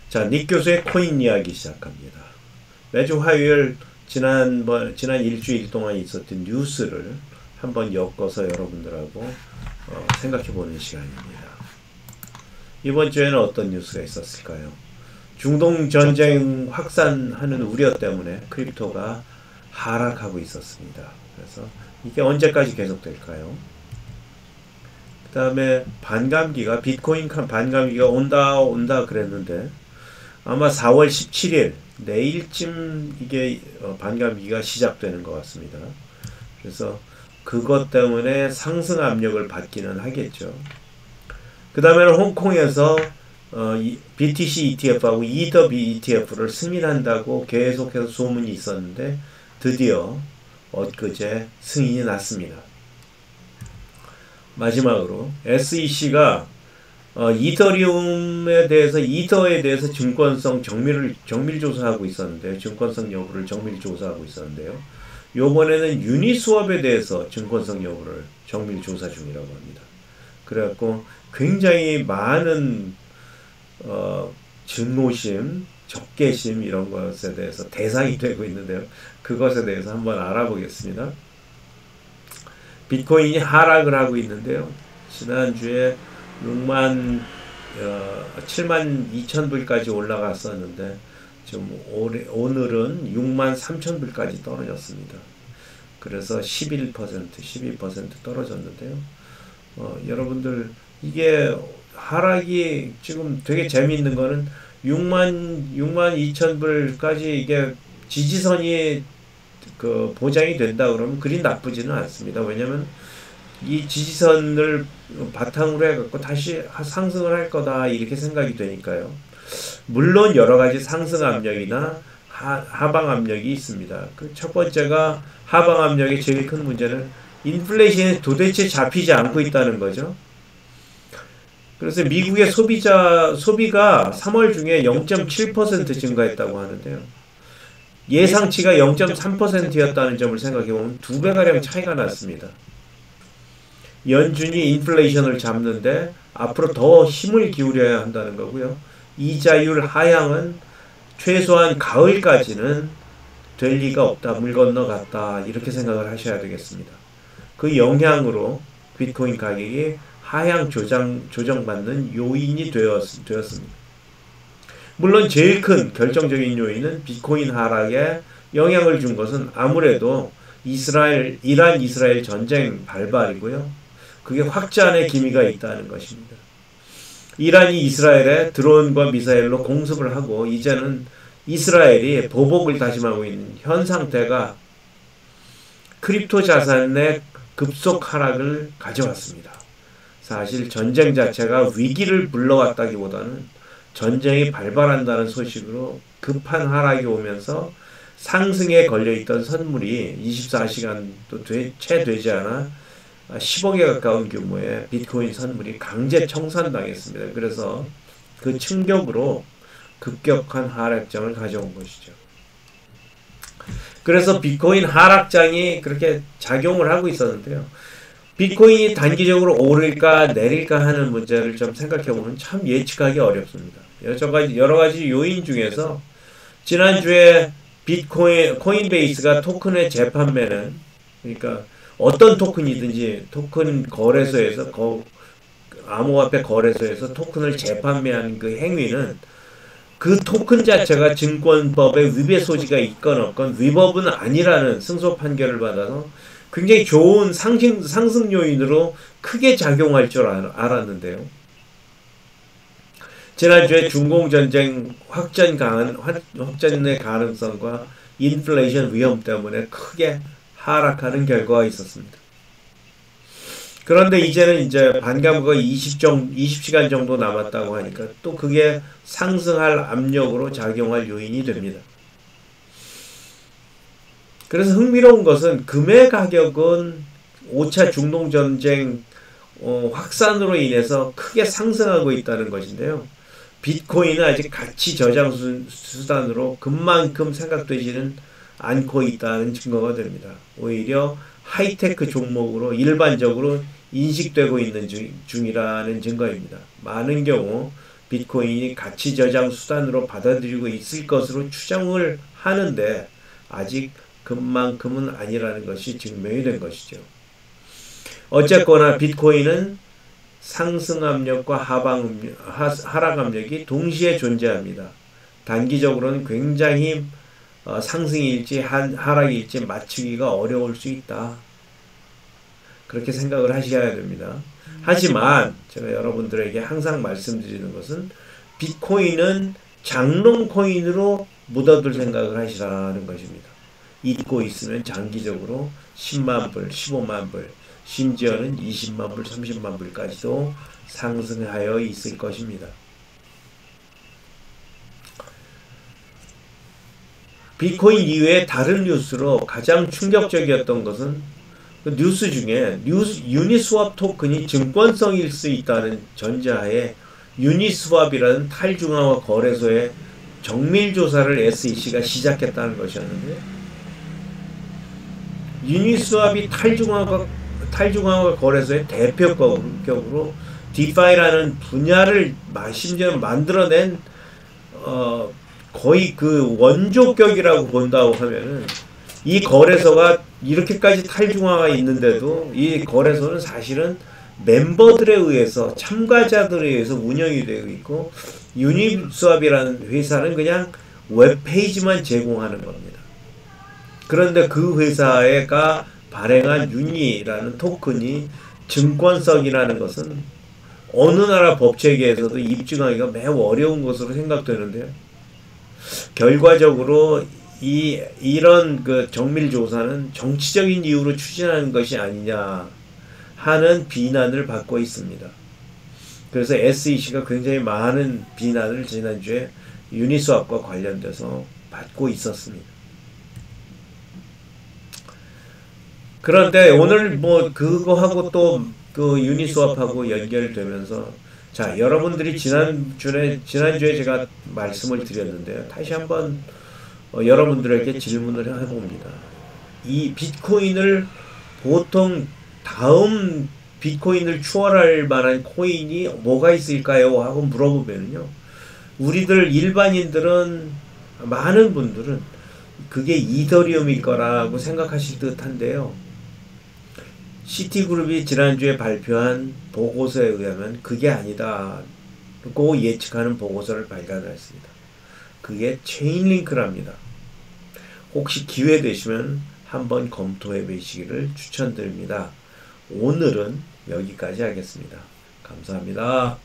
자, 닉 교수의 코인 이야기 시작합니다. 매주 화요일 지난 일주일 동안 있었던 뉴스를 한번 엮어서 여러분들하고 생각해보는 시간입니다. 이번 주에는 어떤 뉴스가 있었을까요? 중동 전쟁 확산하는 우려 때문에 크립토가 하락하고 있었습니다. 그래서 이게 언제까지 계속될까요? 그 다음에 반감기가, 비트코인 반감기가 온다 그랬는데 아마 4월 17일 내일쯤 이게 반감기가 시작되는 것 같습니다. 그래서 그것 때문에 상승 압력을 받기는 하겠죠. 그 다음에는 홍콩에서 BTC ETF하고 EW ETF를 승인한다고 계속해서 소문이 있었는데 드디어 엊그제 승인이 났습니다. 마지막으로 SEC가 이더리움에 대해서 증권성 정밀 조사하고 있었는데, 증권성 여부를 정밀 조사하고 있었는데요. 요번에는 유니스왑에 대해서 증권성 여부를 정밀 조사 중이라고 합니다. 그래갖고 굉장히 많은 증오심, 적개심 이런 것에 대해서 대상이 되고 있는데요. 그것에 대해서 한번 알아보겠습니다. 비트코인이 하락을 하고 있는데요. 지난주에 72,000불까지 올라갔었는데 지금 오늘은 63,000불까지 떨어졌습니다. 그래서 12% 떨어졌는데요. 여러분들 이게 하락이 지금 되게 재미있는 거는 62,000불까지 이게 지지선이 보장이 된다 그러면 그리 나쁘지는 않습니다. 왜냐면 이 지지선을 바탕으로 해갖고 다시 상승을 할 거다 이렇게 생각이 되니까요. 물론 여러 가지 상승 압력이나 하방 압력이 있습니다. 그 첫 번째가 하방 압력의 제일 큰 문제는 인플레이션이 도대체 잡히지 않고 있다는 거죠. 그래서 미국의 소비가 3월 중에 0.7% 증가했다고 하는데요. 예상치가 0.3%였다는 점을 생각해보면 2배가량 차이가 났습니다. 연준이 인플레이션을 잡는데 앞으로 더 힘을 기울여야 한다는 거고요. 이자율 하향은 최소한 가을까지는 될 리가 없다, 물 건너갔다 이렇게 생각을 하셔야 되겠습니다. 그 영향으로 비트코인 가격이 하향 조정받는 요인이 되었습니다. 물론 제일 큰 결정적인 요인은 비트코인 하락에 영향을 준 것은 아무래도 이란 이스라엘 전쟁 발발이고요. 그게 확전의 기미가 있다는 것입니다. 이란이 이스라엘에 드론과 미사일로 공습을 하고 이제는 이스라엘이 보복을 다짐하고 있는 현 상태가 크립토 자산의 급속 하락을 가져왔습니다. 사실 전쟁 자체가 위기를 불러왔다기보다는 전쟁이 발발한다는 소식으로 급한 하락이 오면서 상승에 걸려있던 선물이 24시간도 채 되지 않아 10억에 가까운 규모의 비트코인 선물이 강제 청산당했습니다. 그래서 그 충격으로 급격한 하락장을 가져온 것이죠. 그래서 비트코인 하락장이 그렇게 작용을 하고 있었는데요. 비트코인이 단기적으로 오를까 내릴까 하는 문제를 좀 생각해보면 참 예측하기 어렵습니다. 여러 가지 요인 중에서 지난주에 코인베이스가 토큰의 재판매는, 그러니까 어떤 토큰이든지 토큰 거래소에서 암호화폐 거래소에서 토큰을 재판매하는 그 행위는 그 토큰 자체가 증권법의 위배 소지가 있건 없건 위법은 아니라는 승소 판결을 받아서 굉장히 좋은 상승 요인으로 크게 작용할 줄 알았는데요. 지난주에 중공전쟁 확전의 가능성과 인플레이션 위험 때문에 크게 하락하는 결과가 있었습니다. 그런데 이제는 반감기가 20시간 정도 남았다고 하니까 또 그게 상승할 압력으로 작용할 요인이 됩니다. 그래서 흥미로운 것은 금의 가격은 5차 중동전쟁 확산으로 인해서 크게 상승하고 있다는 것인데요. 비트코인은 아직 가치 저장 수단으로 금만큼 생각되지는 않고 있다는 증거가 됩니다. 오히려 하이테크 종목으로 일반적으로 인식되고 있는 중이라는 증거입니다. 많은 경우 비트코인이 가치 저장 수단으로 받아들이고 있을 것으로 추정을 하는데 아직 그만큼은 아니라는 것이 증명이 된 것이죠. 어쨌거나 비트코인은 상승 압력과 하락 압력이 동시에 존재합니다. 단기적으로는 굉장히 상승일지 하락일지 맞추기가 어려울 수 있다. 그렇게 생각을 하셔야 됩니다. 하지만 제가 여러분들에게 항상 말씀드리는 것은 비트코인은 장롱 코인으로 묻어둘 생각을 하시라는 것입니다. 잊고 있으면 장기적으로 10만 불, 15만 불, 심지어는 20만 불, 30만 불까지도 상승하여 있을 것입니다. 비트코인 이외에 다른 뉴스로 가장 충격적이었던 것은 그 뉴스 중에 유니스왑 토큰이 증권성일 수 있다는 전제하에 유니스왑이라는 탈중앙화 거래소의 정밀조사를 SEC가 시작했다는 것이었는데, 유니스왑이 탈중앙화 거래소의 대표격으로 디파이라는 분야를 심지어 만들어낸 거의 그 원조격이라고 본다고 하면은, 이 거래소가 이렇게까지 탈중화가 있는데도 이 거래소는 사실은 멤버들에 의해서, 참가자들에 의해서 운영이 되고 있고, 유니스왑이라는 회사는 그냥 웹페이지만 제공하는 겁니다. 그런데 그 회사가 발행한 유니라는 토큰이 증권성이라는 것은 어느 나라 법체계에서도 입증하기가 매우 어려운 것으로 생각되는데요. 결과적으로 이런 그 정밀조사는 정치적인 이유로 추진하는 것이 아니냐 하는 비난을 받고 있습니다. 그래서 SEC가 굉장히 많은 비난을 지난주에 유니스왑과 관련돼서 받고 있었습니다. 그런데 오늘 뭐 그거하고 또 그 유니스왑하고 연결되면서, 자, 여러분들이 지난주에 제가 말씀을 드렸는데요. 다시 한번 여러분들에게 질문을 해봅니다. 이 비트코인을 보통 다음 비트코인을 추월할 만한 코인이 뭐가 있을까요? 하고 물어보면요, 우리들 일반인들은, 많은 분들은 그게 이더리움일 거라고 생각하실 듯한데요. 시티그룹이 지난주에 발표한 보고서에 의하면 그게 아니다고 예측하는 보고서를 발간했습니다. 그게 체인링크랍니다. 혹시 기회 되시면 한번 검토해 보시기를 추천드립니다. 오늘은 여기까지 하겠습니다. 감사합니다.